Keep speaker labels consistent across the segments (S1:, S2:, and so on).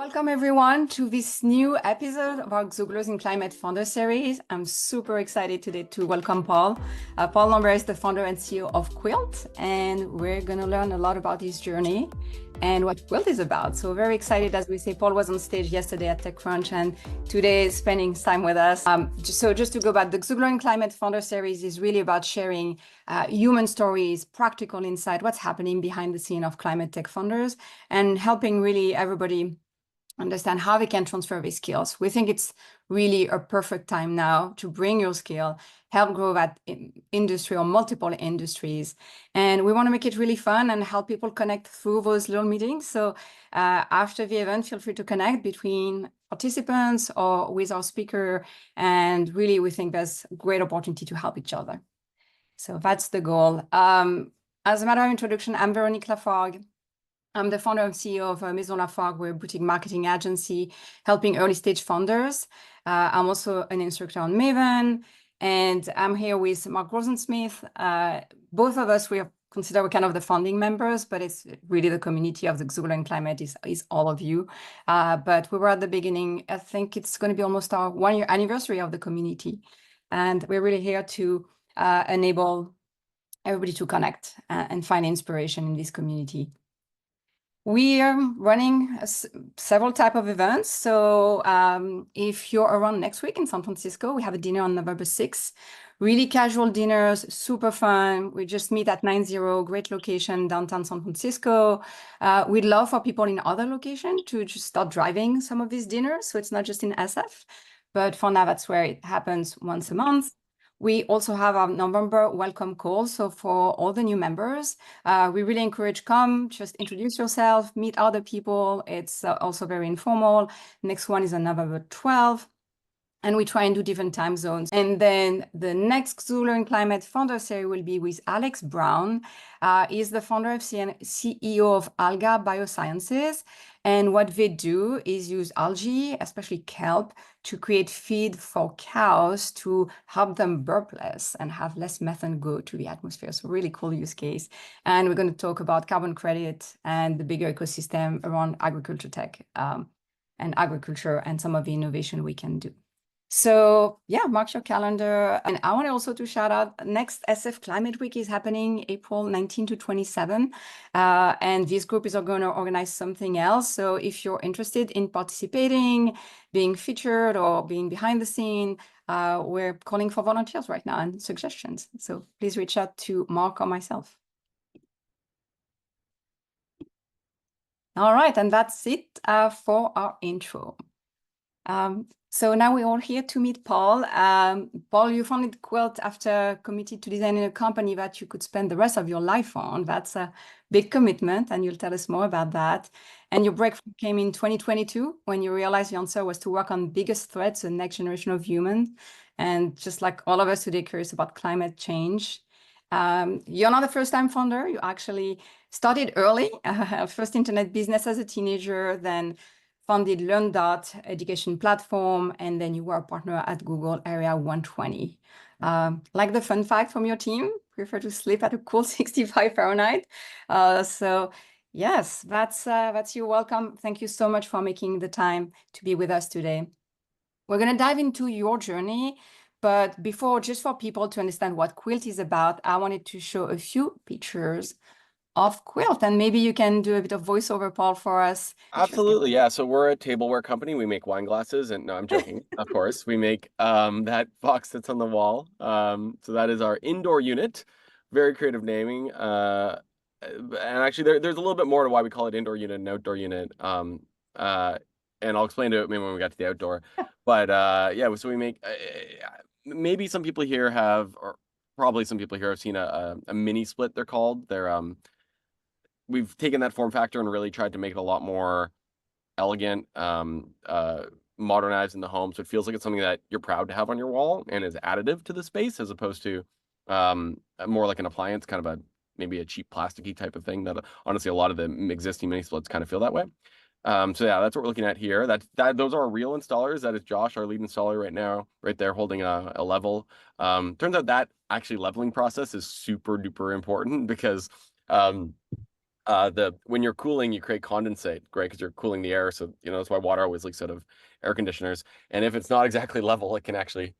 S1: Welcome everyone to this new episode of our Xugglers in Climate Founder Series. I'm super excited today to welcome Paul. Paul Lambert is the founder and CEO of Quilt, and we're going to learn a lot about his journey and what Quilt is about. So very excited, as we say. Paul was on stage yesterday at TechCrunch and today is spending time with us. So just to go back, the Xugglers in Climate Founder Series is really about sharing human stories, practical insight, what's happening behind the scene of climate tech founders, and helping really everybody understand how they can transfer these skills. We think it's really a perfect time now to bring your skill, help grow that industry or multiple industries. And we want to make it really fun and help people connect through those little meetings. So after the event, feel free to connect between participants or with our speaker. And really, we think there's a great opportunity to help each other. So that's the goal. As a matter of introduction, I'm Veronique Lafargue. I'm the founder and CEO of Maison Lafargue. We're a boutique marketing agency helping early stage founders. I'm also an instructor on Maven, and I'm here with Mark Rosensmith. Both of us, we are considered kind of the founding members, but it's really the community of the Xugglers in Climate is all of you. But we were at the beginning. I think it's going to be almost our 1 year anniversary of the community. And we're really here to enable everybody to connect and find inspiration in this community. We are running several type of events. So if you're around next week in San Francisco, we have a dinner on November 6th. Really casual dinners, super fun. We just meet at 90, great location, downtown San Francisco. We'd love for people in other locations to just start driving some of these dinners. So it's not just in SF, but for now, that's where it happens once a month. We also have our November welcome call. So for all the new members, we really encourage come, just introduce yourself, meet other people. It's also very informal. Next one is on November 12th. And we try and do different time zones. And then the next Xugglers in Climate Founder Series will be with Alex Brown. He's the founder and CEO of Alga Biosciences. And what they do is use algae, especially kelp, to create feed for cows to help them burp less and have less methane go to the atmosphere. So really cool use case. And we're going to talk about carbon credit and the bigger ecosystem around agriculture tech and agriculture and some of the innovation we can do. So yeah, mark your calendar. And I want also to shout out next SF Climate Week is happening April 19 to 27. And this group is going to organize something else. So if you're interested in participating, being featured or being behind the scene, we're calling for volunteers right now and suggestions. So please reach out to Mark or myself. All right, and that's it for our intro. So now we're all here to meet Paul. Paul, you founded Quilt after committed to designing a company that you could spend the rest of your life on. That's a big commitment, and you'll tell us more about that. And your breakthrough came in 2022 when you realized the answer was to work on biggest threats, the next generation of humans. And just like all of us today, curious about climate change. You're not a first-time founder. You actually started early, first internet business as a teenager, then founded LearnDot education platform, and then you were a partner at Google Area 120. Like the fun fact from your team, prefer to sleep at a cool 65 Fahrenheit. So yes, that's your welcome. Thank you so much for making the time to be with us today. We're going to dive into your journey, but before, just for people to understand what Quilt is about, I wanted to show a few pictures of Quilt, and maybe you can do a bit of voiceover, Paul, for us.
S2: Absolutely, yeah. So we're a tableware company. We make wine glasses, and no, I'm joking. Of course, we make that box that's on the wall. So that is our indoor unit. Very creative naming. And actually, there's a little bit more to why we call it indoor unit and outdoor unit. And I'll explain to it maybe when we got to the outdoor. But yeah, so we make. Maybe some people here have, or probably some people here have seen a mini split. They're called. We've taken that form factor and really tried to make it a lot more elegant, modernized in the home. So it feels like it's something that you're proud to have on your wall and is additive to the space, as opposed to more like an appliance, kind of maybe a cheap plasticky type of thing that honestly a lot of the existing mini splits kind of feel that way. So yeah, that's what we're looking at here. Those are our real installers. That is Josh, our lead installer right now, right there holding a level. Turns out that actually leveling process is super duper important because when you're cooling, you create condensate, right? Because you're cooling the air. So, that's why water always leaks out of air conditioners. And if it's not exactly level, it can actually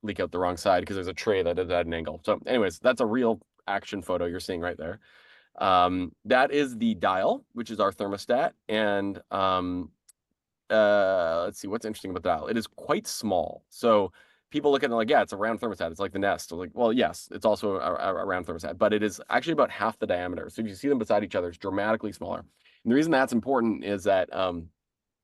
S2: leak out the wrong side because there's a tray that is at an angle. So anyways, that's a real action photo you're seeing right there. That is the dial, which is our thermostat. And let's see, what's interesting about the dial. It is quite small. So people look at it like, yeah, it's a round thermostat. It's like the Nest. So like, well, yes, it's also a round thermostat, but it is actually about half the diameter. So if you see them beside each other, it's dramatically smaller. And the reason that's important is that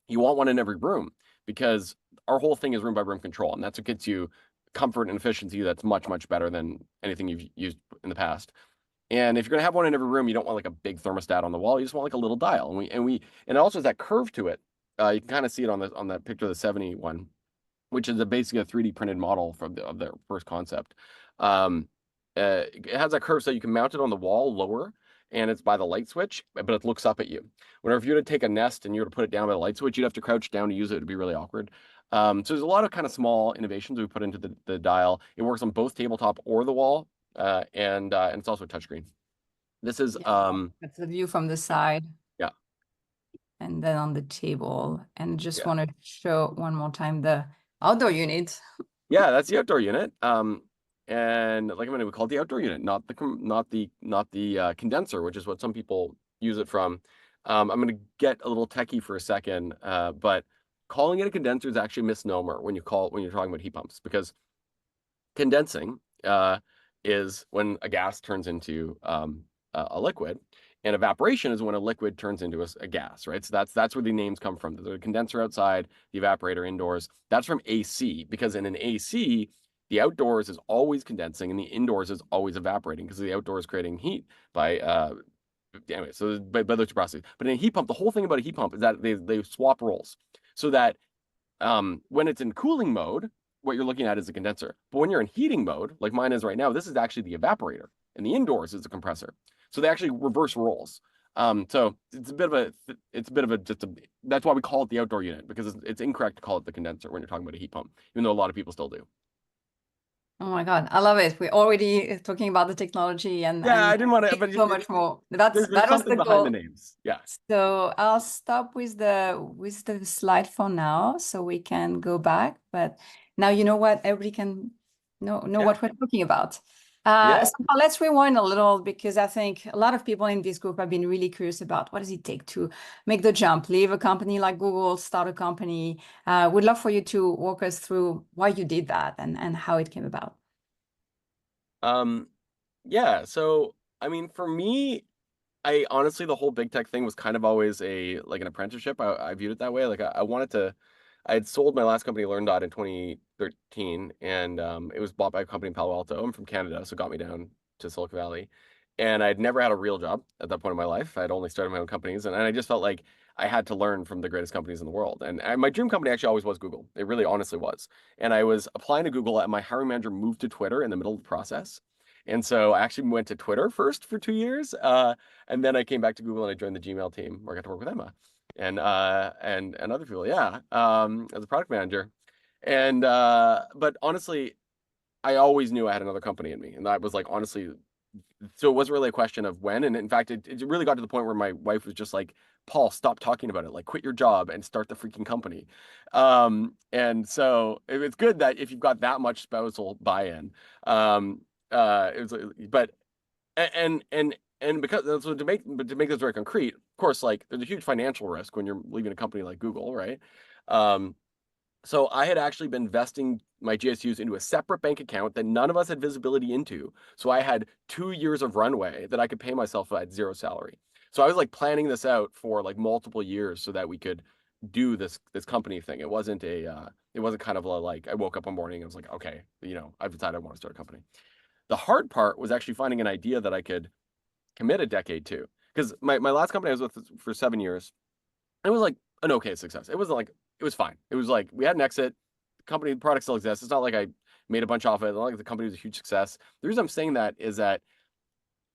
S2: you want one in every room because our whole thing is room by room control, and that's what gets you comfort and efficiency that's much, much better than anything you've used in the past. And if you're gonna have one in every room, you don't want like a big thermostat on the wall. You just want like a little dial. And it also has that curve to it. You can kind of see it on that picture of the 71, which is basically a 3D printed model of their first concept. It has that curve so you can mount it on the wall lower, and it's by the light switch, but it looks up at you. Whenever you were to take a Nest and you were to put it down by the light switch, you'd have to crouch down to use it. It'd be really awkward. So there's a lot of kind of small innovations we put into the dial. It works on both tabletop or the wall, and it's also touchscreen. This is
S1: That's the view from the side.
S2: Yeah.
S1: And then on the table. And just
S2: Yeah.
S1: want to show one more time the outdoor unit.
S2: Yeah, that's the outdoor unit. And like I mean, we call it the outdoor unit, not the condenser, which is what some people use it from. I'm going to get a little techie for a second, but calling it a condenser is actually a misnomer when you're talking about heat pumps, because condensing is when a gas turns into a liquid, and evaporation is when a liquid turns into a gas, right? So that's where the names come from. The condenser outside, the evaporator indoors. That's from AC, because in an AC, the outdoors is always condensing and the indoors is always evaporating, because the outdoors is creating heat by anyway, so by those two processes. But in a heat pump, the whole thing about a heat pump is that they swap roles, so that when it's in cooling mode, what you're looking at is a condenser. But when you're in heating mode, like mine is right now, this is actually the evaporator, and the indoors is the compressor. So they actually reverse roles. So it's a bit of a that's why we call it the outdoor unit, because it's incorrect to call it the condenser when you're talking about a heat pump, even though a lot of people still do.
S1: Oh my God, I love it. We're already talking about the technology
S2: Yeah, I didn't want to, but
S1: so much more.
S2: there's
S1: That was
S2: something
S1: the
S2: behind the
S1: goal.
S2: names. Yeah.
S1: So I'll stop with the slide for now, so we can go back. But now you know what everybody can know
S2: Yeah.
S1: what we're talking about.
S2: Yeah.
S1: So now let's rewind a little, because I think a lot of people in this group have been really curious about what does it take to make the jump, leave a company like Google, start a company. Would love for you to walk us through why you did that and how it came about.
S2: Yeah. So, I mean, for me, I honestly, the whole big tech thing was kind of always like an apprenticeship. I viewed it that way. Like I wanted to, I had sold my last company, LearnDot, in 2013, and it was bought by a company in Palo Alto. I'm from Canada, so it got me down to Silicon Valley. And I'd never had a real job at that point in my life. I'd only started my own companies, and I just felt like I had to learn from the greatest companies in the world. And my dream company actually always was Google. It really honestly was. And I was applying to Google, and my hiring manager moved to Twitter in the middle of the process. And so I actually went to Twitter first for 2 years. And then I came back to Google and I joined the Gmail team, where I got to work with Emma and other people. Yeah, as a product manager. And but honestly, I always knew I had another company in me, and that was like honestly. So it wasn't really a question of when. And in fact, it really got to the point where my wife was just like, Paul, stop talking about it. Like, quit your job and start the freaking company. And so it's good that if you've got that much spousal buy-in, it was, but and because so to make this very concrete, of course, like there's a huge financial risk when you're leaving a company like Google, right? So I had actually been investing my GSUs into a separate bank account that none of us had visibility into. So I had 2 years of runway that I could pay myself at zero salary. So I was like planning this out for like multiple years so that we could do this company thing. It wasn't kind of like I woke up one morning and was like, okay, I've decided I want to start a company. The hard part was actually finding an idea that I could commit a decade to. Because my last company I was with for 7 years, it was like an okay success. It wasn't like, it was fine. It was like we had an exit, the product still exists. It's not like I made a bunch off it. It's not like the company was a huge success. The reason I'm saying that is that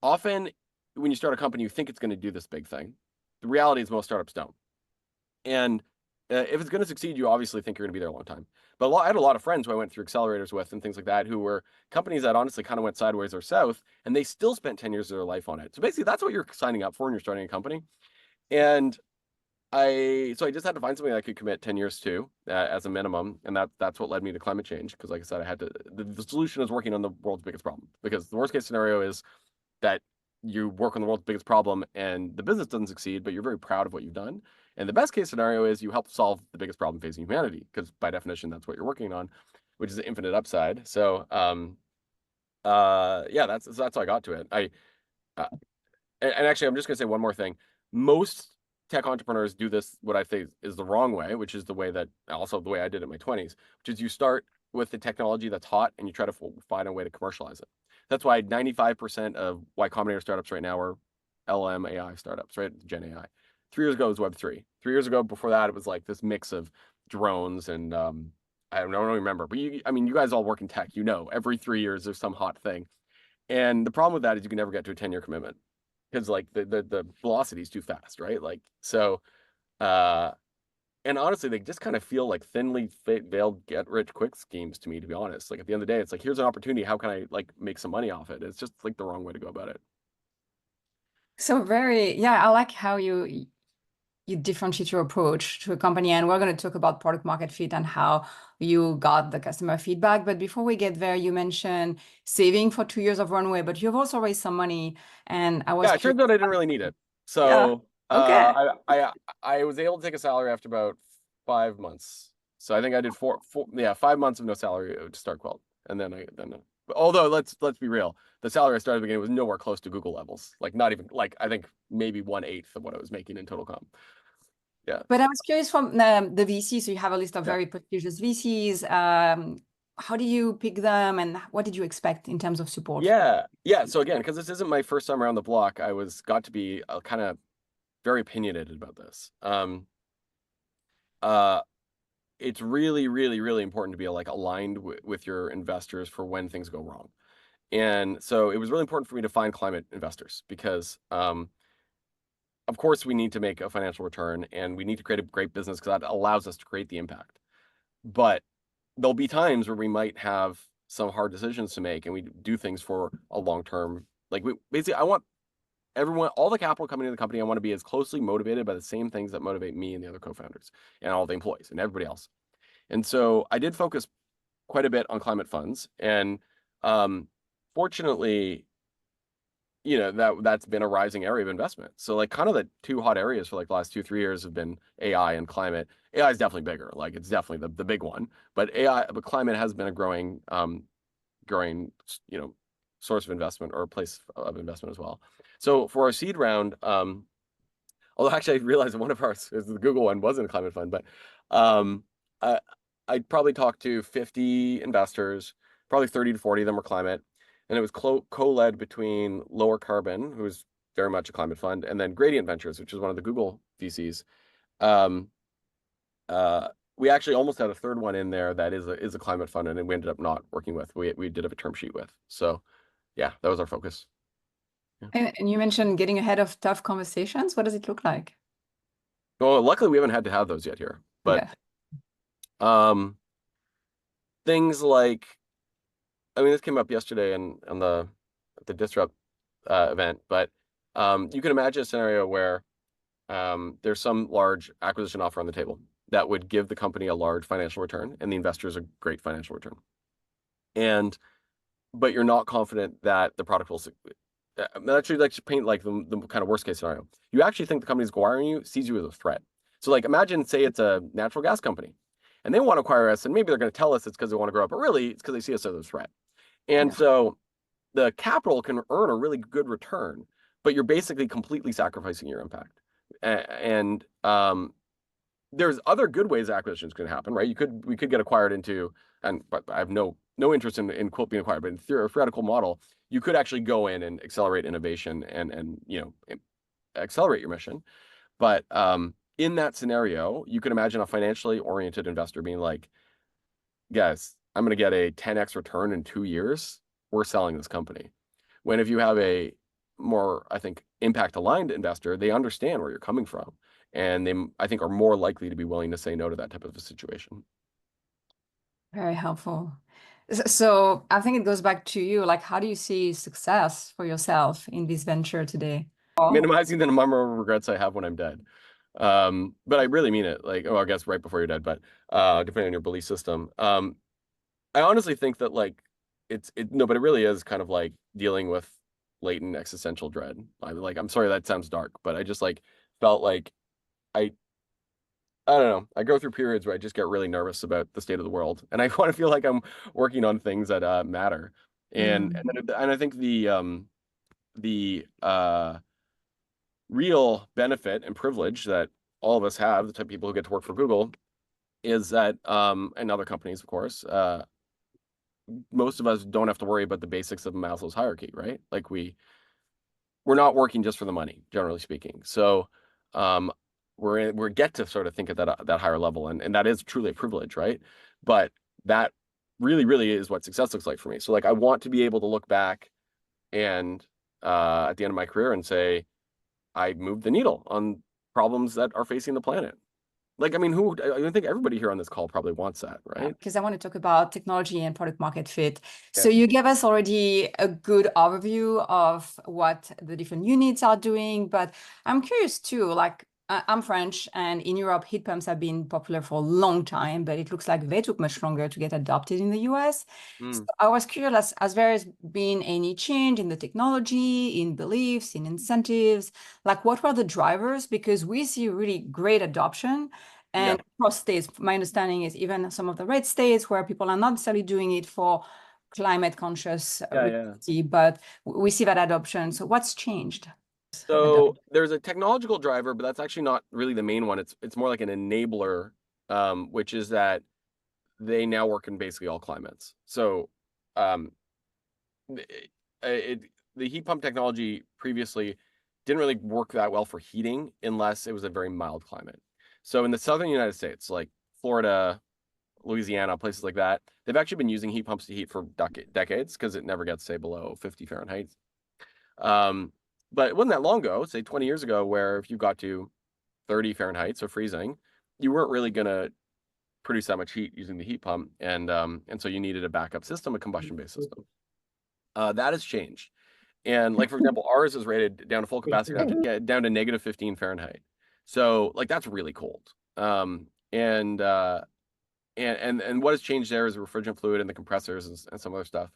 S2: often when you start a company, you think it's going to do this big thing. The reality is most startups don't. And if it's going to succeed, you obviously think you're going to be there a long time. But I had a lot of friends who I went through accelerators with and things like that, who were companies that honestly kind of went sideways or south, and they still spent 10 years of their life on it. So basically, that's what you're signing up for when you're starting a company. And I just had to find something I could commit 10 years to as a minimum, and that's what led me to climate change. Because like I said, the solution is working on the world's biggest problem. Because the worst case scenario is that you work on the world's biggest problem and the business doesn't succeed, but you're very proud of what you've done. And the best case scenario is you help solve the biggest problem facing humanity, because by definition, that's what you're working on, which is an infinite upside. So, yeah, that's how I got to it. Uh, and actually, I'm just gonna say one more thing. Most tech entrepreneurs do this, what I think is the wrong way, which is the way I did it in my 20s, which is you start with the technology that's hot and you try to find a way to commercialize it. That's why 95% of Y Combinator startups right now are LM AI startups, right? Gen AI. 3 years ago it was Web3. 3 years ago, before that, it was like this mix of drones and I don't remember. But you guys all work in tech. Every 3 years there's some hot thing. And the problem with that is you can never get to a 10-year commitment because like the velocity is too fast, right? Like so. And honestly, they just kind of feel like thinly veiled get-rich-quick schemes to me, to be honest. Like at the end of the day, it's like, here's an opportunity. How can I like make some money off it? It's just like the wrong way to go about it.
S1: So yeah, I like how you differentiate your approach to a company, and we're going to talk about product market fit and how you got the customer feedback. But before we get there, you mentioned saving for 2 years of runway, but you've also raised some money, and I was
S2: Yeah, it
S1: curious.
S2: turns out I didn't really need it.
S1: Yeah.
S2: So
S1: Okay.
S2: I was able to take a salary after about 5 months. So I think I did 5 months of no salary to start Quilt, and although let's be real, the salary I started at the beginning was nowhere close to Google levels. Like not even like I think maybe 1/8 of what I was making in total comp. Yeah.
S1: But I was curious from the VCs. So you have a list of
S2: Yeah.
S1: very prestigious VCs. How do you pick them, and what did you expect in terms of support?
S2: Yeah. Yeah. So again, because this isn't my first time around the block, got to be kind of very opinionated about this. Uh, it's really, really, really important to be like aligned with your investors for when things go wrong. And so it was really important for me to find climate investors because, of course, we need to make a financial return and we need to create a great business because that allows us to create the impact. But there'll be times where we might have some hard decisions to make and we do things for a long term. Like basically, I want all the capital coming into the company, I want to be as closely motivated by the same things that motivate me and the other co-founders and all the employees and everybody else. And so I did focus quite a bit on climate funds. And fortunately, that's been a rising area of investment. So like kind of the two hot areas for like the last 2-3 years have been AI and climate. AI is definitely bigger. Like it's definitely the big one. But climate has been a growing, source of investment or a place of investment as well. So for our seed round, although actually I realized one of ours, the Google one, wasn't a climate fund, but I I'd probably talked to 50 investors, probably 30 to 40 of them were climate, and it was co-led between Lower Carbon, who's very much a climate fund, and then Gradient Ventures, which is one of the Google VCs. Um, we actually almost had a third one in there that is a climate fund, and we ended up not working with. We did have a term sheet with. So yeah, that was our focus. Yeah.
S1: And you mentioned getting ahead of tough conversations. What does it look like?
S2: Well, luckily we haven't had to have those yet here, but
S1: Okay.
S2: things like, this came up yesterday on the Disrupt event, but you can imagine a scenario where there's some large acquisition offer on the table that would give the company a large financial return and the investors a great financial return. But you're not confident that the product will actually like to paint like the kind of worst case scenario. You actually think the company's acquiring you sees you as a threat. So like imagine, say it's a natural gas company and they want to acquire us and maybe they're going to tell us it's because they want to grow up, but really it's because they see us as a threat. And
S1: Yeah.
S2: so the capital can earn a really good return, but you're basically completely sacrificing your impact. And there's other good ways acquisitions can happen, right? We could get acquired into, but I have no interest in Quilt being acquired, but in theoretical model, you could actually go in and accelerate innovation and accelerate your mission. But in that scenario, you could imagine a financially oriented investor being like, guys, I'm going to get a 10x return in 2 years. We're selling this company. When if you have a more, I think, impact aligned investor, they understand where you're coming from. and they, I think, are more likely to be willing to say no to that type of a situation.
S1: Very helpful. So I think it goes back to you, like, how do you see success for yourself in this venture today? Oh,
S2: Minimizing the number of regrets I have when I'm dead. But I really mean it. Like, oh, I guess right before you're dead, but depending on your belief system. I honestly think that like no, but it really is kind of like dealing with latent existential dread. I'm sorry that sounds dark, but I just like felt like I I don't know. I go through periods where I just get really nervous about the state of the world, and I want to feel like I'm working on things that matter.
S1: mm.
S2: And I think the real benefit and privilege that all of us have, the type of people who get to work for Google, is that and other companies, of course, most of us don't have to worry about the basics of Maslow's hierarchy, right? Like we're not working just for the money, generally speaking. So um, we get to sort of think at that higher level, and that is truly a privilege, right? But that really is what success looks like for me. So like I want to be able to look back and at the end of my career and say I moved the needle on problems that are facing the planet. Like I mean, I think everybody here on this call probably wants that, right?
S1: Because I want to talk about technology and product market fit.
S2: Yeah.
S1: So you gave us already a good overview of what the different units are doing, but I'm curious too, like I'm French and in Europe, heat pumps have been popular for a long time, but it looks like they took much longer to get adopted in the US. So
S2: Mm.
S1: I was curious, has there been any change in the technology, in beliefs, in incentives? Like what were the drivers? Because we see really great adoption.
S2: Yeah.
S1: And across states, my understanding is even some of the red states where people are not necessarily doing it for climate conscious
S2: Yeah.
S1: but we see that adoption. So what's changed?
S2: So there's a technological driver, but that's actually not really the main one. It's more like an enabler, which is that they now work in basically all climates. So um, the heat pump technology previously didn't really work that well for heating unless it was a very mild climate. So in the southern United States, like Florida, Louisiana, places like that, they've actually been using heat pumps to heat for decades because it never gets, say, below 50 Fahrenheit. Um, but it wasn't that long ago, say 20 years ago, where if you got to 30 Fahrenheit, so freezing, you weren't really going to produce that much heat using the heat pump, and so you needed a backup system, a combustion-based system. That has changed, and like for example, ours is rated down to full capacity down to negative 15 Fahrenheit. So like that's really cold. And what has changed there is the refrigerant fluid and the compressors and some other stuff.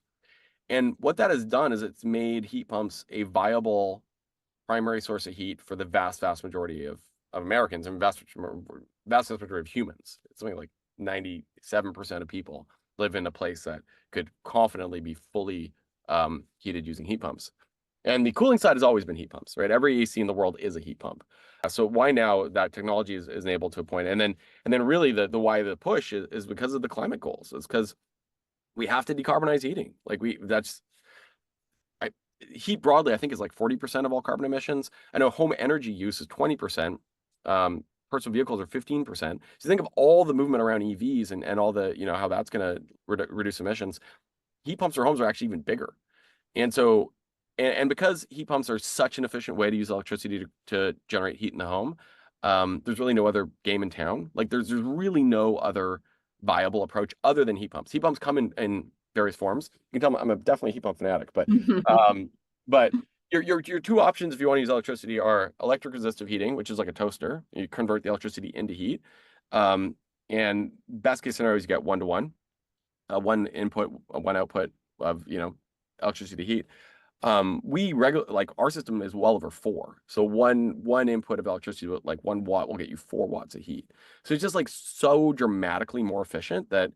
S2: And what that has done is it's made heat pumps a viable primary source of heat for the vast majority of Americans and vast majority of humans. It's something like 97% of people live in a place that could confidently be fully heated using heat pumps. And the cooling side has always been heat pumps, right? Every AC in the world is a heat pump. So why now that technology is enabled to a point, and then really the why the push is because of the climate goals. It's because we have to decarbonize heating. Like heat broadly, I think is like 40% of all carbon emissions. I know home energy use is 20%. Personal vehicles are 15%. So think of all the movement around EVs and all the, how that's going to reduce emissions. Heat pumps for homes are actually even bigger. And so, and because heat pumps are such an efficient way to use electricity to generate heat in the home, there's really no other game in town. Like there's really no other viable approach other than heat pumps. Heat pumps come in various forms. You can tell I'm definitely a heat pump fanatic, um, but your two options if you want to use electricity are electric resistive heating, which is like a toaster. You convert the electricity into heat. And best case scenario is you get 1-to-1, one input, one output of electricity to heat. Like our system is well over 4. So one input of electricity, like 1 watt, will get you 4 watts of heat. So it's just like so dramatically more efficient that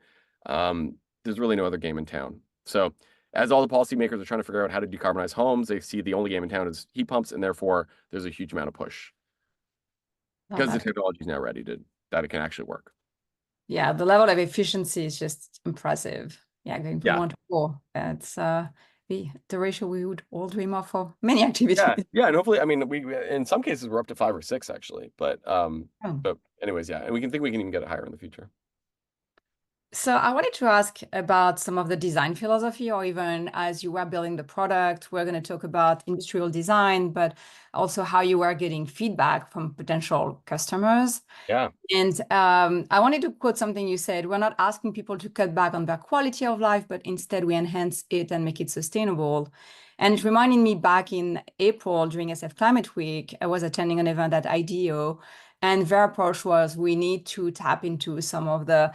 S2: there's really no other game in town. So as all the policymakers are trying to figure out how to decarbonize homes, they see the only game in town is heat pumps, and therefore there's a huge amount of push because the technology is now ready that it can actually work.
S1: Yeah, the level of efficiency is just impressive. Yeah, going from 1 to 4. That's the ratio we would all dream of for many activities.
S2: Yeah, and hopefully, I mean, we in some cases we're up to 5 or 6 actually, but
S1: Oh.
S2: but anyways, yeah, and we can even get it higher in the future.
S1: So I wanted to ask about some of the design philosophy, or even as you were building the product, we're going to talk about industrial design, but also how you were getting feedback from potential customers.
S2: Yeah,
S1: And I wanted to quote something you said. We're not asking people to cut back on their quality of life, but instead we enhance it and make it sustainable. And it reminded me back in April during SF Climate Week, I was attending an event at IDEO, and their approach was we need to tap into some of the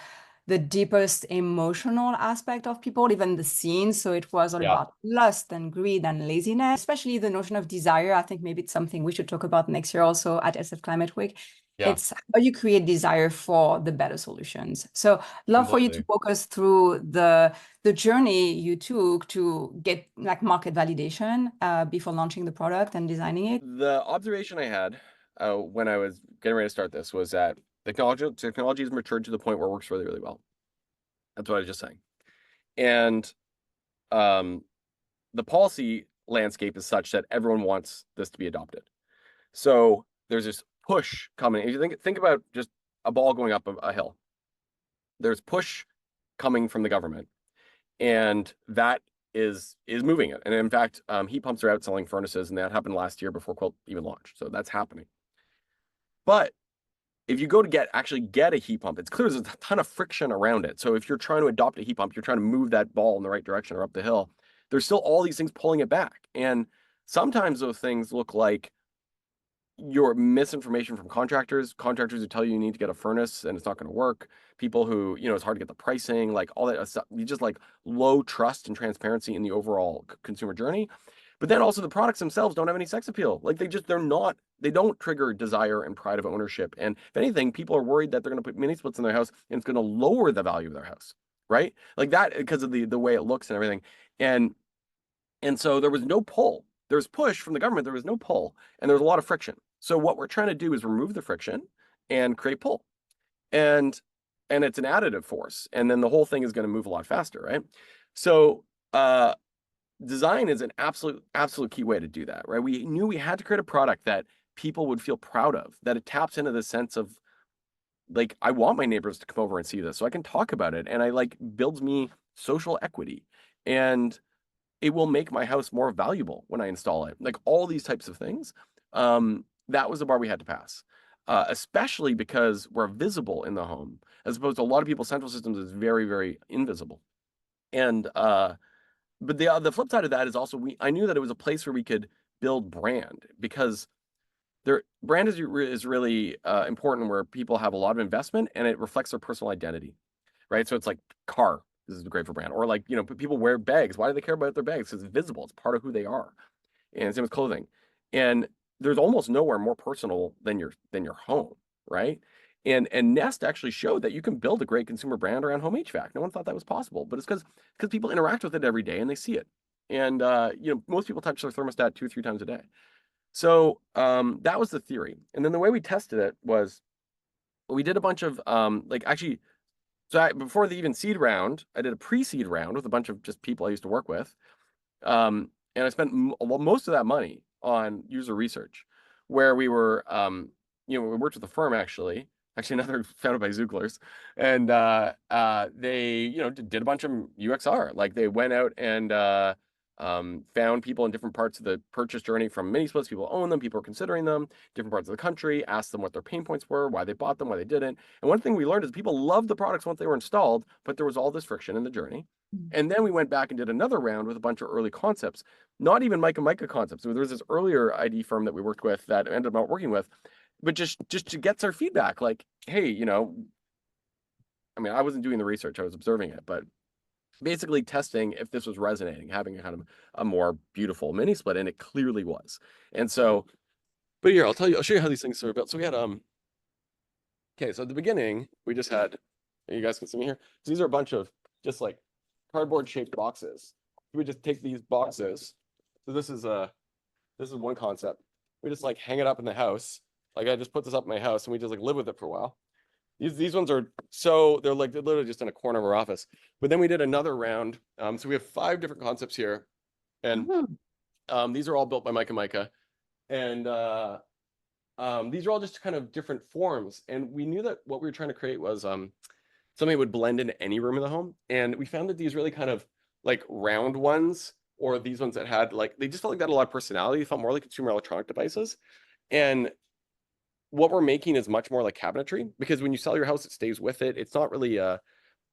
S1: deepest emotional aspect of people, even the scenes. So it was all
S2: yeah,
S1: about lust and greed and laziness, especially the notion of desire. I think maybe it's something we should talk about next year also at SF Climate Week.
S2: yeah,
S1: It's how you create desire for the better solutions. So love for you to
S2: completely.
S1: walk us through the journey you took to get like market validation before launching the product and designing it.
S2: The observation I had when I was getting ready to start this was that technology has matured to the point where it works really, really well. That's what I was just saying. And um, the policy landscape is such that everyone wants this to be adopted. So there's this push coming. If you think about just a ball going up a hill, there's push coming from the government, and that is moving it. And in fact, heat pumps are outselling furnaces, and that happened last year before Quilt even launched. So that's happening. But if you go to actually get a heat pump, it's clear there's a ton of friction around it. So if you're trying to adopt a heat pump, you're trying to move that ball in the right direction or up the hill, there's still all these things pulling it back. And sometimes those things look like your misinformation from contractors who tell you need to get a furnace and it's not going to work, people who, it's hard to get the pricing, like all that stuff. You just like low trust and transparency in the overall consumer journey. But then also the products themselves don't have any sex appeal. Like they don't trigger desire and pride of ownership. And if anything, people are worried that they're going to put mini splits in their house and it's going to lower the value of their house, right? Like that because of the way it looks and everything. And so there was no pull. There was push from the government. There was no pull, and there was a lot of friction. So what we're trying to do is remove the friction and create pull, and it's an additive force, and then the whole thing is going to move a lot faster, right? So design is an absolute key way to do that, right? We knew we had to create a product that people would feel proud of, that it taps into the sense of like I want my neighbors to come over and see this, so I can talk about it, and I like builds me social equity, and it will make my house more valuable when I install it. Like all these types of things. That was the bar we had to pass, especially because we're visible in the home, as opposed to a lot of people's central systems is very, very invisible. And but the flip side of that is also I knew that it was a place where we could build brand because brand is really important where people have a lot of investment and it reflects their personal identity, right? So it's like car. This is great for brand. Or like, people wear bags. Why do they care about their bags? Because it's visible. It's part of who they are. And same with clothing. And there's almost nowhere more personal than your home, right? And Nest actually showed that you can build a great consumer brand around home HVAC. No one thought that was possible, but it's because people interact with it every day and they see it. And most people touch their thermostat 2 or 3 times a day. So that was the theory. And then the way we tested it was we did a bunch of actually so before the even seed round, I did a pre-seed round with a bunch of just people I used to work with. And I spent most of that money on user research, where we were, we worked with a firm actually another founded by Zuglers, and they, did a bunch of UXR. Like they went out and found people in different parts of the purchase journey from mini splits. People own them, people are considering them, different parts of the country, asked them what their pain points were, why they bought them, why they didn't. And one thing we learned is people loved the products once they were installed, but there was all this friction in the journey. And then we went back and did another round with a bunch of early concepts, not even Mica concepts. So there was this earlier ID firm that we worked with that ended up not working with, but just to get their feedback, like, hey, I mean, I wasn't doing the research, I was observing it, but basically testing if this was resonating, having a kind of a more beautiful mini split, and it clearly was. And so, but here, I'll show you how these things are built. So we had okay, so at the beginning, we just had, you guys can see me here. So these are a bunch of just like cardboard shaped boxes. We just take these boxes. So this is one concept. We just like hang it up in the house. Like I just put this up in my house and we just like live with it for a while. These ones are they're literally just in a corner of our office. But then we did another round. So we have 5 different concepts here, and these are all built by Mica, and these are all just kind of different forms. And we knew that what we were trying to create was something that would blend into any room in the home. And we found that these really kind of like round ones, or these ones that had like, they just felt like that had a lot of personality. They felt more like consumer electronic devices. And what we're making is much more like cabinetry, because when you sell your house, it stays with it. It's not really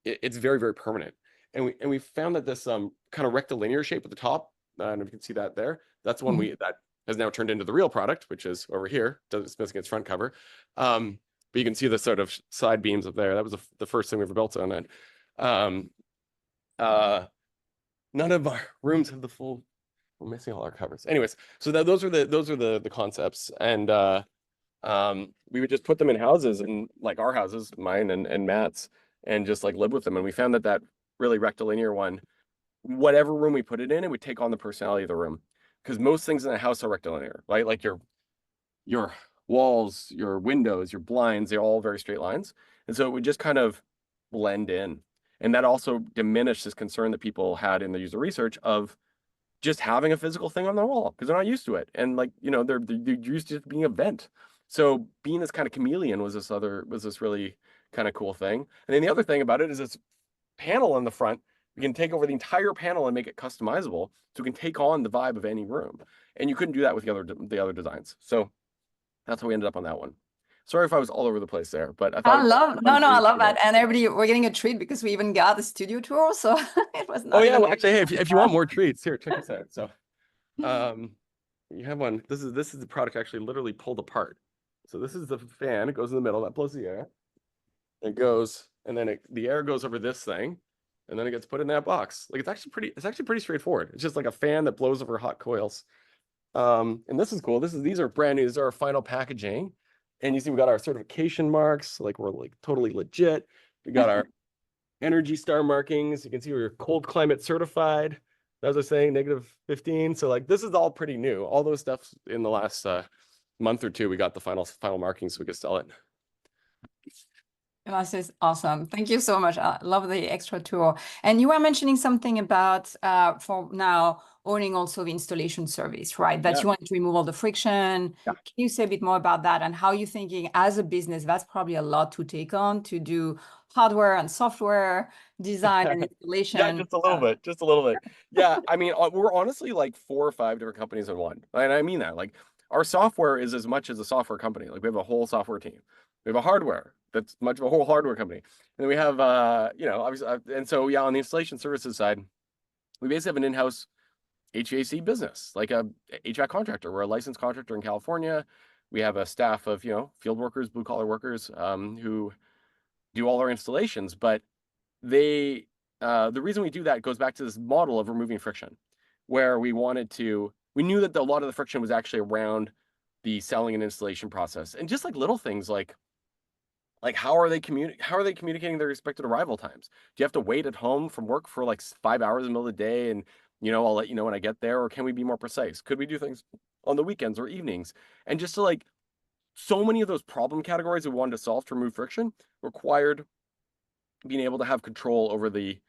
S2: it's very, very permanent. And we found that this kind of rectilinear shape at the top, I don't know if you can see that there, that's one that has now turned into the real product, which is over here. It's missing its front cover. But you can see the sort of side beams up there. That was the first thing we ever built on it. None of our rooms have the full. We're missing all our covers. Anyways, so those are the concepts, and we would just put them in houses, and like our houses, mine and Matt's, and just like live with them. And we found that really rectilinear one, whatever room we put it in, it would take on the personality of the room. Because most things in a house are rectilinear, right? Like your walls, your windows, your blinds, they're all very straight lines. And so it would just kind of blend in. And that also diminished this concern that people had in the user research of just having a physical thing on the wall, because they're not used to it. And like, they're used to being a vent. So being this kind of chameleon was this really kind of cool thing. And then the other thing about it is this panel in the front. We can take over the entire panel and make it customizable, so we can take on the vibe of any room. And you couldn't do that with the other designs. So that's how we ended up on that one. Sorry if I was all over the place there, but I thought
S1: I love I love that. And everybody, we're getting a treat because we even got a studio tour, so it was not.
S2: Oh yeah, well, actually, hey, if you want more treats, here, check this out. So, you have one. This is the product actually literally pulled apart. So this is the fan. It goes in the middle. That blows the air. It goes, and then the air goes over this thing, and then it gets put in that box. Like it's actually pretty straightforward. It's just like a fan that blows over hot coils. And this is cool. These are brand new. These are our final packaging. And you see we got our certification marks, like we're like totally legit. We got our Energy Star markings. You can see we're cold climate certified. As I was saying, -15. So like this is all pretty new. All those stuff in the last month or two, we got the final markings so we could sell it.
S1: This is awesome. Thank you so much. I love the extra tour. And you were mentioning something about for now owning also the installation service, right? That you want to remove all the friction.
S2: Yeah.
S1: Can you say a bit more about that and how you're thinking as a business? That's probably a lot to take on, to do hardware and software design and installation.
S2: Yeah, just a little bit. Yeah, I mean, we're honestly like 4 or 5 different companies in one. And I mean that. Like our software is as much as a software company. Like we have a whole software team. We have a hardware that's much of a whole hardware company. And then we have, obviously, and so yeah, on the installation services side, we basically have an in-house HVAC business, like a HVAC contractor. We're a licensed contractor in California. We have a staff of, field workers, blue collar workers, who do all our installations. But the reason we do that goes back to this model of removing friction, where we knew that a lot of the friction was actually around the selling and installation process, and just like little things like how are they communicating their expected arrival times? Do you have to wait at home from work for like 5 hours in the middle of the day and I'll let you know when I get there? Or can we be more precise? Could we do things on the weekends or evenings? And just to like, so many of those problem categories we wanted to solve to remove friction required being able to have control over the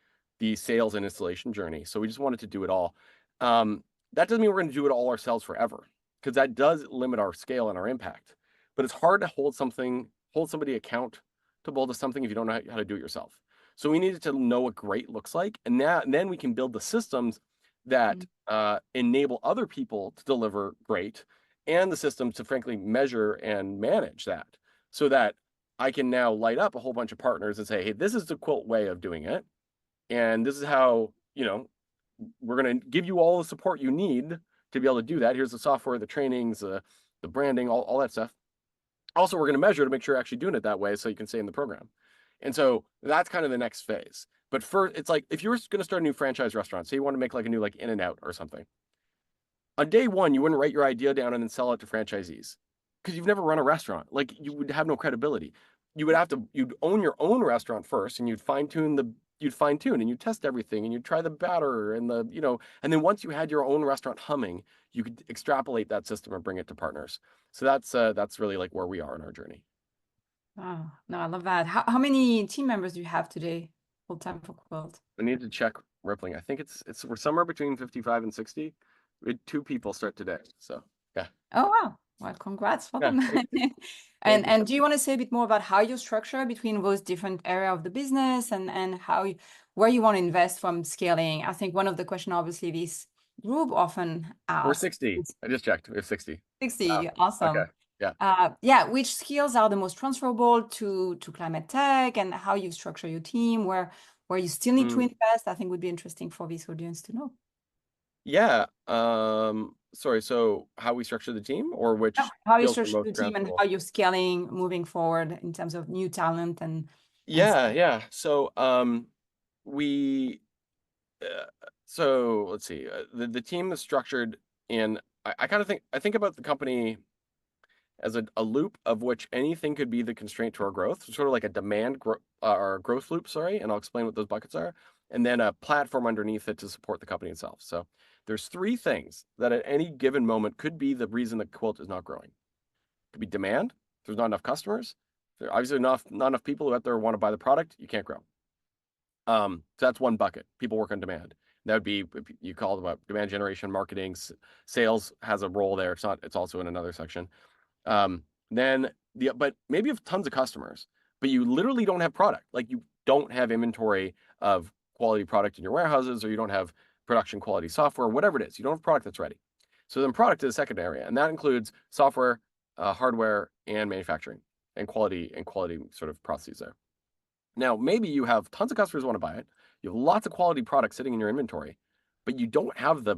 S2: sales and installation journey. So we just wanted to do it all. That doesn't mean we're going to do it all ourselves forever, because that does limit our scale and our impact. But it's hard to hold somebody accountable to something if you don't know how to do it yourself. So we needed to know what great looks like, and then we can build the systems that enable other people to deliver great, and the systems to frankly measure and manage that, so that I can now light up a whole bunch of partners and say, hey, this is the Quilt way of doing it, and this is how we're going to give you all the support you need to be able to do that. Here's the software, the trainings, the branding, all that stuff. Also, we're going to measure to make sure you're actually doing it that way so you can stay in the program. And so that's kind of the next phase. But first, it's like if you were going to start a new franchise restaurant, say you want to make like a new like In-N-Out or something. On day one, you wouldn't write your idea down and then sell it to franchisees, because you've never run a restaurant. Like you would have no credibility. You'd own your own restaurant first, and you'd fine tune and you'd test everything, and you'd try the batter and and then once you had your own restaurant humming, you could extrapolate that system and bring it to partners. So that's really like where we are in our journey.
S1: Oh, no, I love that. How many team members do you have today, full time for Quilt?
S2: I need to check Rippling. I think we're somewhere between 55 and 60. We had 2 people start today. So yeah.
S1: Oh wow. Well, congrats for
S2: Yeah,
S1: them.
S2: thank you.
S1: And do you want to say a bit more about how you structure between those different area of the business and how where you want to invest from scaling? I think one of the questions, obviously, this group often
S2: We're
S1: asks
S2: 60.
S1: is
S2: I just checked. We have 60. Wow.
S1: 60.
S2: Okay.
S1: Awesome.
S2: Yeah.
S1: Yeah, which skills are the most transferable to climate tech, and how you structure your team, where you still need to
S2: Mm,
S1: invest, I think would be interesting for this audience to know.
S2: yeah. Sorry. So how we structure the team or
S1: Yeah,
S2: which
S1: how you
S2: skills are
S1: structure the
S2: most
S1: team and
S2: transferable?
S1: how you're scaling moving forward in terms of new talent and
S2: Yeah. Yeah. So, we, uh, so let's see, the team is structured in, I kind of I think about the company as a loop of which anything could be the constraint to our growth, sort of like a or growth loop, sorry, and I'll explain what those buckets are, and then a platform underneath it to support the company itself. So there's three things that at any given moment could be the reason that Quilt is not growing. It could be demand. There's not enough customers. There are obviously not enough people who out there want to buy the product. You can't grow. So that's one bucket. People work on demand. That would be, if you call it about demand generation, marketing, sales has a role there. It's not. It's also in another section. Then but maybe you have tons of customers, but you literally don't have product. Like you don't have inventory of quality product in your warehouses, or you don't have production quality software, whatever it is. You don't have product that's ready. So then product is the second area, and that includes software, hardware, and manufacturing, and quality sort of processes there. Now, maybe you have tons of customers who want to buy it. You have lots of quality products sitting in your inventory, but you don't have the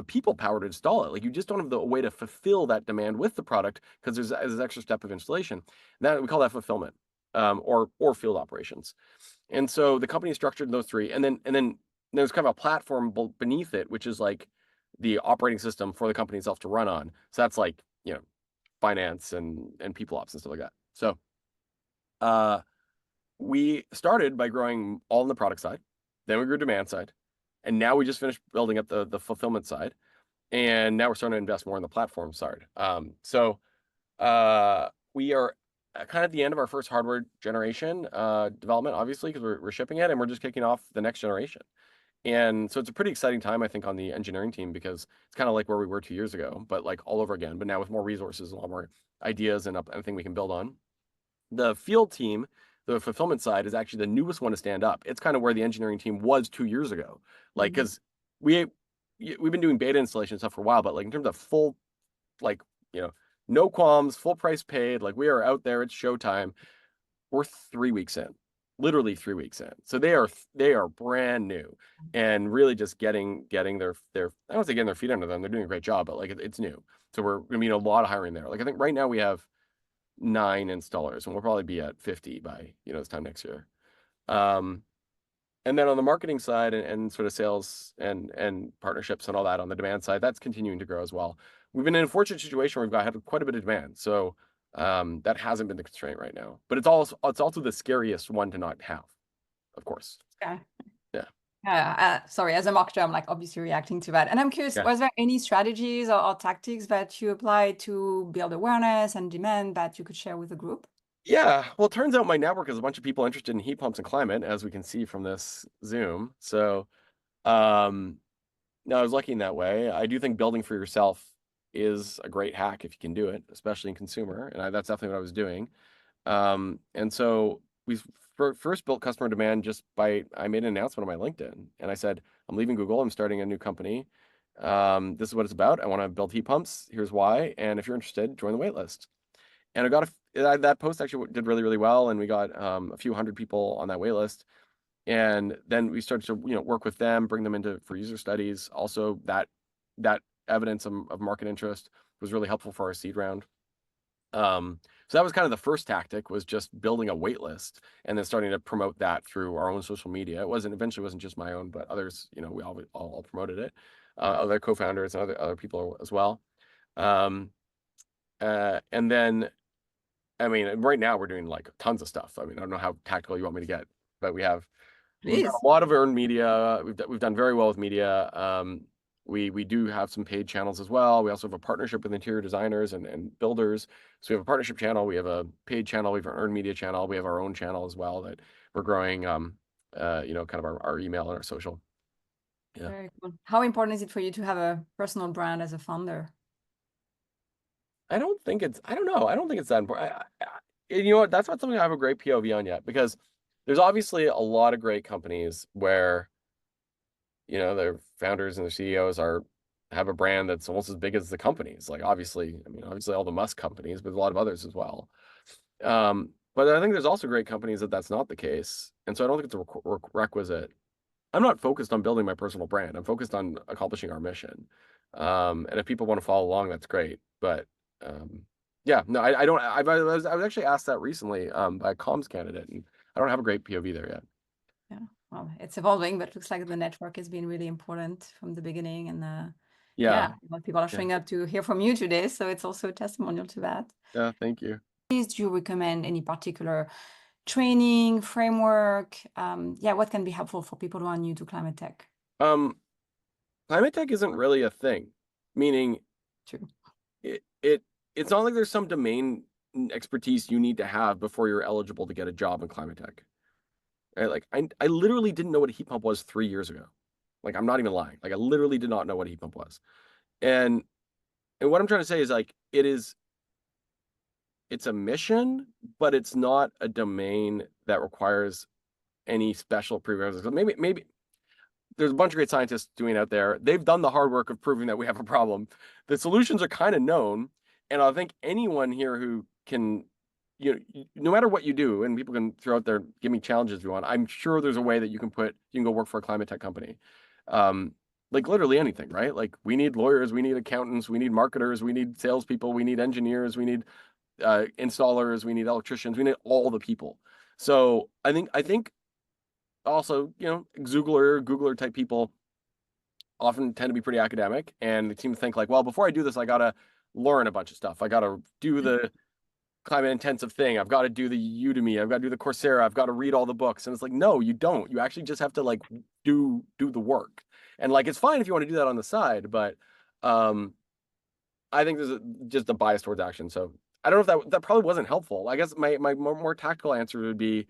S2: people power to install it. Like you just don't have the way to fulfill that demand with the product because there's an extra step of installation. That we call that fulfillment, or field operations. And so the company is structured in those three, and then there's kind of a platform beneath it, which is like the operating system for the company itself to run on. So that's like finance and people ops and stuff like that. So we started by growing all on the product side, then we grew demand side, and now we just finished building up the fulfillment side, and now we're starting to invest more in the platform side. We are kind of at the end of our first hardware generation development, obviously, because we're shipping it, and we're just kicking off the next generation. And so it's a pretty exciting time, I think, on the engineering team because it's kind of like where we were 2 years ago, but like all over again, but now with more resources, a lot more ideas and anything we can build on. The field team, the fulfillment side, is actually the newest one to stand up. It's kind of where the engineering team was 2 years ago. Like,
S1: Mhm.
S2: because we've been doing beta installation stuff for a while, but like in terms of full, like, no qualms, full price paid, like we are out there, it's showtime. We're 3 weeks in, literally 3 weeks in. So they are brand new and really just getting their I don't say getting their feet under them. They're doing a great job, but like it's new. So we're gonna be a lot of hiring there. Like I think right now we have 9 installers, and we'll probably be at 50 by this time next year. And then on the marketing side and sort of sales and partnerships and all that on the demand side, that's continuing to grow as well. We've been in a fortunate situation where had quite a bit of demand, so that hasn't been the constraint right now. But it's also the scariest one to not have, of course.
S1: Okay.
S2: Yeah.
S1: Sorry, as a marketer, I'm like obviously reacting to that. And I'm curious,
S2: Yeah.
S1: was there any strategies or tactics that you applied to build awareness and demand that you could share with the group?
S2: Yeah. Well, it turns out my network is a bunch of people interested in heat pumps and climate, as we can see from this Zoom. So, no, I was lucky in that way. I do think building for yourself is a great hack if you can do it, especially in consumer, and that's definitely what I was doing. And so we first built customer demand just by I made an announcement on my LinkedIn, and I said I'm leaving Google. I'm starting a new company. This is what it's about. I want to build heat pumps. Here's why. And if you're interested, join the waitlist. And I got that post actually did really, really well, and we got a few hundred people on that waitlist. And then we started to work with them, bring them into for user studies. Also, that evidence of market interest was really helpful for our seed round. So that was kind of the first tactic, was just building a wait list and then starting to promote that through our own social media. It eventually wasn't just my own, but others, we all promoted it. Other co-founders and other people as well. And then, I mean, right now we're doing like tons of stuff. I mean, I don't know how tactical you want me to get, but we've done
S1: Please.
S2: a lot of earned media. We've done very well with media. We do have some paid channels as well. We also have a partnership with interior designers and builders. So we have a partnership channel. We have a paid channel. We have an earned media channel. We have our own channel as well that we're growing. Kind of our email and our social. Yeah.
S1: Very cool. How important is it for you to have a personal brand as a founder?
S2: I don't think it's, I don't know. I don't think it's that important. And you know what? That's not something I have a great POV on yet because there's obviously a lot of great companies where, their founders and their CEOs have a brand that's almost as big as the companies. Like obviously, I mean, obviously all the Musk companies, but a lot of others as well. But I think there's also great companies that's not the case. And so I don't think it's a requisite. I'm not focused on building my personal brand. I'm focused on accomplishing our mission. And if people want to follow along, that's great. But yeah, no, I don't. I was actually asked that recently by a comms candidate, and I don't have a great POV there yet.
S1: Yeah, well, it's evolving, but it looks like the network has been really important from the beginning. And
S2: Yeah,
S1: yeah, people are
S2: yeah,
S1: showing up to hear from you today. So it's also a testimonial to that.
S2: yeah. Thank you.
S1: Please, do you recommend any particular training, framework? Yeah, what can be helpful for people who are new to climate tech?
S2: Um, Climate tech isn't really a thing, meaning
S1: True.
S2: it's not like there's some domain expertise you need to have before you're eligible to get a job in climate tech. Right? Like I literally didn't know what a heat pump was 3 years ago. Like I'm not even lying. Like I literally did not know what a heat pump was. And what I'm trying to say is like it's a mission, but it's not a domain that requires any special programs. Maybe there's a bunch of great scientists doing out there. They've done the hard work of proving that we have a problem. The solutions are kind of known, and I think anyone here who can, no matter what you do, and people can throw out there, give me challenges if you want. I'm sure there's a way that you can go work for a climate tech company. Like literally anything, right? Like we need lawyers, we need accountants, we need marketers, we need salespeople, we need engineers, we need installers, we need electricians, we need all the people. So I think also, Googler type people often tend to be pretty academic and they seem to think like, well, before I do this, I gotta learn a bunch of stuff. I gotta do the climate intensive thing. I've got to do the Udemy. I've got to do the Coursera. I've got to read all the books. And it's like, no, you don't. You actually just have to like do the work. And like, it's fine if you want to do that on the side, but I think just a bias towards action. So I don't know if that probably wasn't helpful. I guess my more tactical answer would be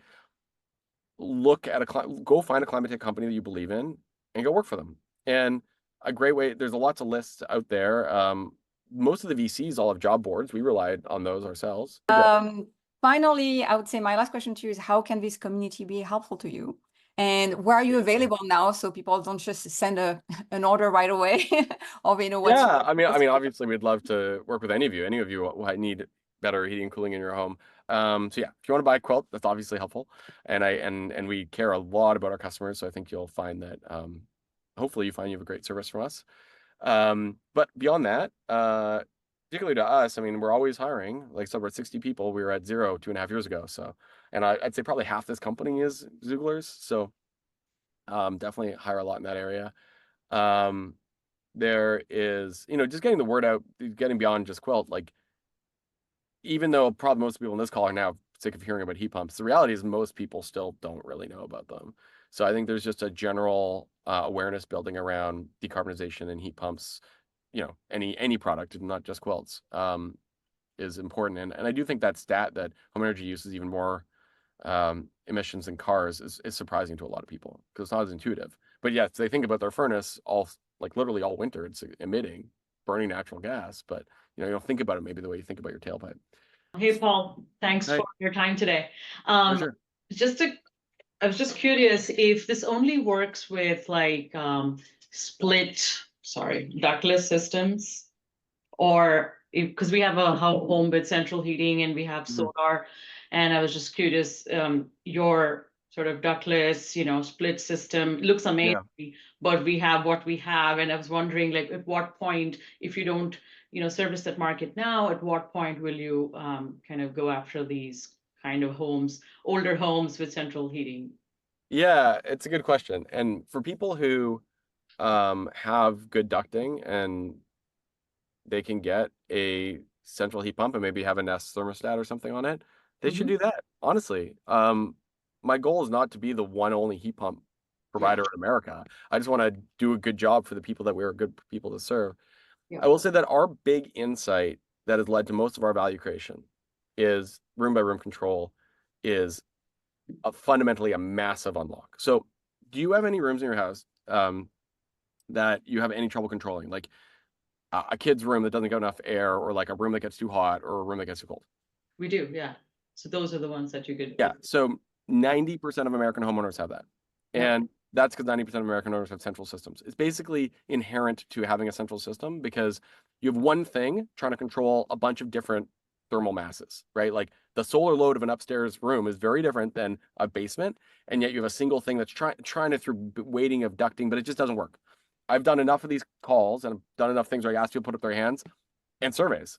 S2: go find a climate tech company that you believe in and go work for them. And a great way, there's lots of lists out there. Most of the VCs all have job boards. We relied on those ourselves.
S1: Finally, I would say my last question to you is how can this community be helpful to you? And where are you available now so people don't just send an order right away or they know
S2: Yeah, I mean, obviously we'd love to work with any of you who need better heating and cooling in your home. So yeah, if you want to buy a quilt, that's obviously helpful. And we care a lot about our customers. So I think you'll find that hopefully you find you have a great service from us. But beyond that, particularly to us, I mean, we're always hiring. Like, so we're at 60 people. We were at 0 2.5 years ago. So, and I'd say probably half this company is Zuglers. So, definitely hire a lot in that area. There is, just getting the word out, getting beyond just quilt. Like, even though probably most people in this call are now sick of hearing about heat pumps, the reality is most people still don't really know about them. So I think there's just a general awareness building around decarbonization and heat pumps. Any product, not just quilts, is important. And I do think that stat that home energy uses even more emissions in cars is surprising to a lot of people because it's not as intuitive. But yes, they think about their furnace literally all winter, it's emitting, burning natural gas. But you don't think about it maybe the way you think about your tailpipe.
S3: Hey, Paul, thanks
S2: Hey.
S3: for your time today.
S2: For sure.
S3: I was just curious if this only works with like ductless systems, or because we have a home with central heating and we have solar, and I was just curious, your sort of ductless, split system looks amazing, but we have what we have, and I was wondering, like, at what point, if you don't, service that market now, at what point will you kind of go after these kind of older homes with central heating?
S2: Yeah, it's a good question. And for people who have good ducting and they can get a central heat pump and maybe have a Nest thermostat or something on it, they should do that. Honestly, my goal is not to be the one only heat pump provider in America. I just want to do a good job for the people that we're good people to serve. I will say that our big insight that has led to most of our value creation is room by room control is fundamentally a massive unlock. So do you have any rooms in your house that you have any trouble controlling? Like a kid's room that doesn't get enough air, or like a room that gets too hot, or a room that gets too cold?
S3: We do, yeah. So those are the ones that you could.
S2: Yeah. So 90% of American homeowners have that.
S3: Yeah.
S2: And that's because 90% of American owners have central systems. It's basically inherent to having a central system because you have one thing trying to control a bunch of different thermal masses, right? Like the solar load of an upstairs room is very different than a basement, and yet you have a single thing that's trying to through weighting of ducting, but it just doesn't work. I've done enough of these calls and I've done enough things where I ask people to put up their hands and surveys.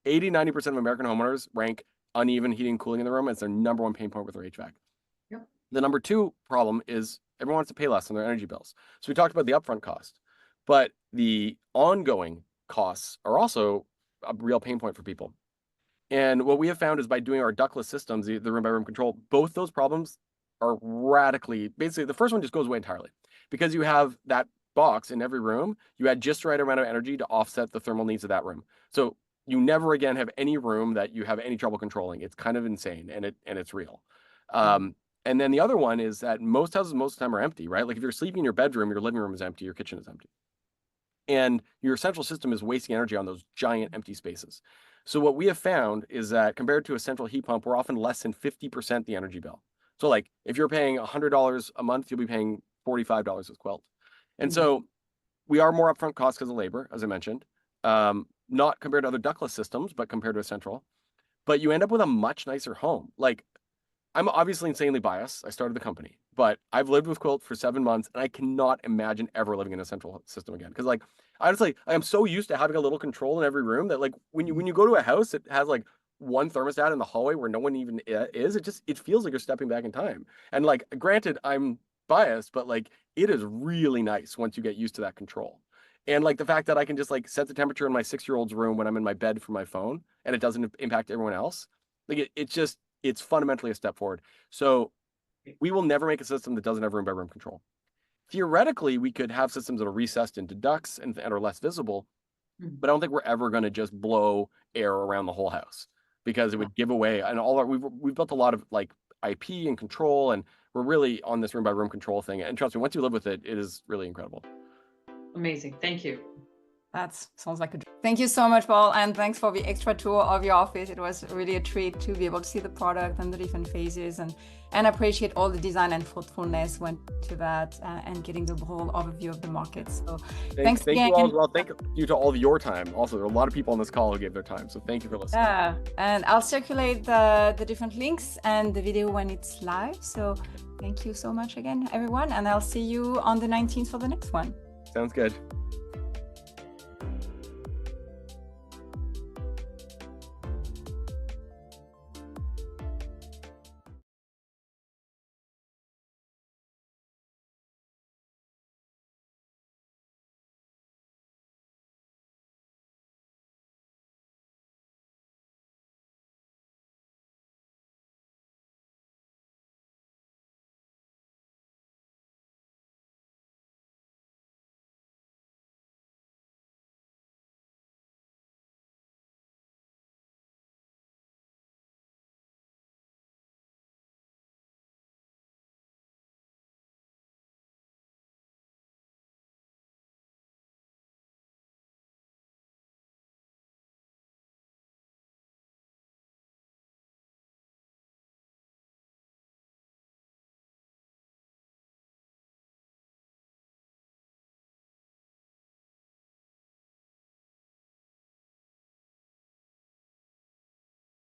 S2: 80-90% of American homeowners rank uneven heating and cooling in the room as their number one pain point with their HVAC.
S3: Yep.
S2: The number two problem is everyone wants to pay less on their energy bills. So we talked about the upfront cost, but the ongoing costs are also a real pain point for people. And what we have found is by doing our ductless systems, the room by room control, both those problems are radically, basically the first one just goes away entirely because you have that box in every room. You add just the right amount of energy to offset the thermal needs of that room. So you never again have any room that you have any trouble controlling. It's kind of insane, and it's real. And then the other one is that most houses most of the time are empty, right? Like if you're sleeping in your bedroom, your living room is empty, your kitchen is empty. And your central system is wasting energy on those giant empty spaces. So what we have found is that compared to a central heat pump, we're often less than 50% the energy bill. So like if you're paying $100 a month, you'll be paying $45 with Quilt. And so we are more upfront costs because of labor, as I mentioned, not compared to other ductless systems, but compared to a central. But you end up with a much nicer home. Like I'm obviously insanely biased. I started the company, but I've lived with Quilt for 7 months and I cannot imagine ever living in a central system again. Because like, honestly, I am so used to having a little control in every room that like when you go to a house that has like one thermostat in the hallway where no one even is, it feels like you're stepping back in time. And like, granted, I'm biased, but like it is really nice once you get used to that control. And like the fact that I can just like set the temperature in my 6-year-old's room when I'm in my bed from my phone and it doesn't impact everyone else. Like it's fundamentally a step forward. So we will never make a system that doesn't have room by room control. Theoretically, we could have systems that are recessed into ducts and are less visible, but I don't think we're ever going to just blow air around the whole house because it would give away. And we've built a lot of like IP and control, and we're really on this room by room control thing. And trust me, once you live with it, it is really incredible.
S3: Amazing. Thank you.
S1: That sounds like a dream. Thank you so much, Paul, and thanks for the extra tour of your office. It was really a treat to be able to see the product and the different phases, and appreciate all the design and thoughtfulness went to that, and getting the whole overview of the market. So thanks
S2: thank
S1: again.
S2: You all as well. Thank you to all of your time. Also, there are a lot of people on this call who gave their time, so thank you for listening.
S1: Yeah, and I'll circulate the different links and the video when it's live. So thank you so much again, everyone, and I'll see you on the 19th for the next one.
S2: Sounds good.